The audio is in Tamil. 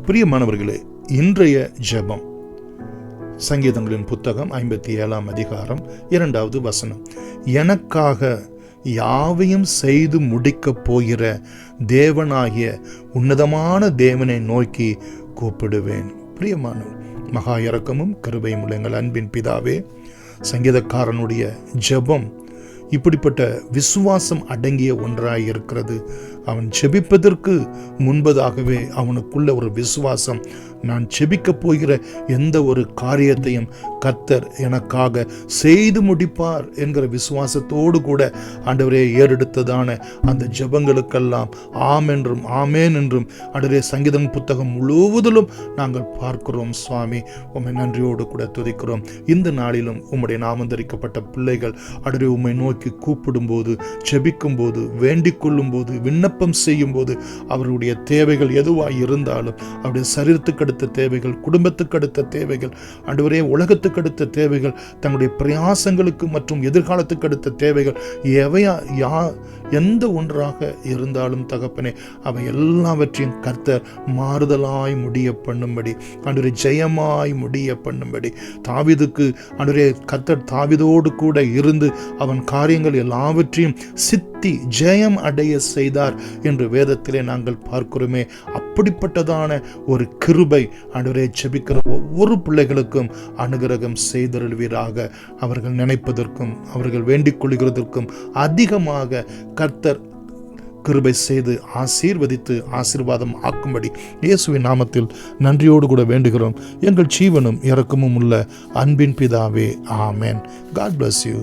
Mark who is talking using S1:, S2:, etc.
S1: பிரியமானவர்களே, இன்றைய ஜெபம் சங்கீதங்களின் புத்தகம் 57 அதிகாரம் 2வது வசனம். எனக்காக யாவையும் செய்து முடிக்கப் போகிற தேவனாகிய உன்னதமான தேவனை நோக்கி கூப்பிடுவேன். பிரியமானவர், மகா இரக்கமும் கிருபையும் உள்ள எங்கள் அன்பின் பிதாவே, சங்கீதக்காரனுடைய ஜெபம் இப்படிப்பட்ட விசுவாசம் அடங்கிய ஒன்றாய் இருக்கிறது. அவன் ஜெபிப்பதற்கு முன்பதாகவே அவனுக்குள்ள ஒரு விசுவாசம், நான் ஜெபிக்கப் போகிற எந்த ஒரு காரியத்தையும் கர்த்தர் எனக்காக செய்து முடிப்பார் என்கிற விசுவாசத்தோடு கூட ஆண்டவரே ஏறெடுத்ததான அந்த ஜெபங்களுக்கெல்லாம் ஆம் என்றும் ஆமேன் என்றும் ஆண்டவரே சங்கீதம் புத்தகம் முழுவதிலும் நாங்கள் பார்க்கிறோம். சுவாமி, உம்மை நன்றியோடு கூட துதிக்கிறோம். இந்த நாளிலும் உம்முடைய நாமந்தரிக்கப்பட்ட பிள்ளைகள் ஆண்டவரே உம்மை நோக்கி கூப்பிடும் போது, ஜெபிக்கும் போது, வேண்டிக் கொள்ளும் போது, விண்ணப்பம் செய்யும் போது, அவருடைய தேவைகள் எதுவாய் இருந்தாலும், அவருடைய சரீரத்துக்கு அடுத்த தேவைகள், குடும்பத்துக்கு அடுத்த தேவைகள், ஆண்டவரே உலகத்துக்கு அடுத்த தேவைகள், தங்களுடைய பிரயாசங்களுக்கு மற்றும் எதிர்காலத்துக்கு அடுத்த தேவைகள் எந்த ஒன்றாக இருந்தாலும் தகப்பனே, அவை எல்லாவற்றையும் கர்த்தர் மாறுதலாய் முடிய பண்ணும்படி, ஆண்டவரே ஜெயமாய் முடிய பண்ணும்படி, தாவீதுக்கு ஆண்டவரே கர்த்தர் தாவீதோடு கூட இருந்து அவன் காரியங்கள் எல்லாவற்றையும் சித்தி ஜெயம் அடைய செய்தார் என்று வேதத்திலே நாங்கள் பார்க்கிறோமே. அப்படிப்பட்டதான ஒரு கிருபை ஆண்டவரே ஜெபிக்கிற ஒவ்வொரு பிள்ளைகளுக்கும் அனுகிரகம் செய்தருள்வீராக. அவர்கள் நினைப்பதற்கும் அவர்கள் வேண்டிக் கொள்கிறதற்கும் அதிகமாக கர்த்தர் கிருபை செய்து ஆசீர்வதித்து ஆசீர்வாதம் ஆக்கும்படி இயேசுவின் நாமத்தில் நன்றியோடு கூட வேண்டுகிறோம். எங்கள் ஜீவனும் இரக்கமும் உள்ள அன்பின் பிதாவே, ஆமென். God bless you.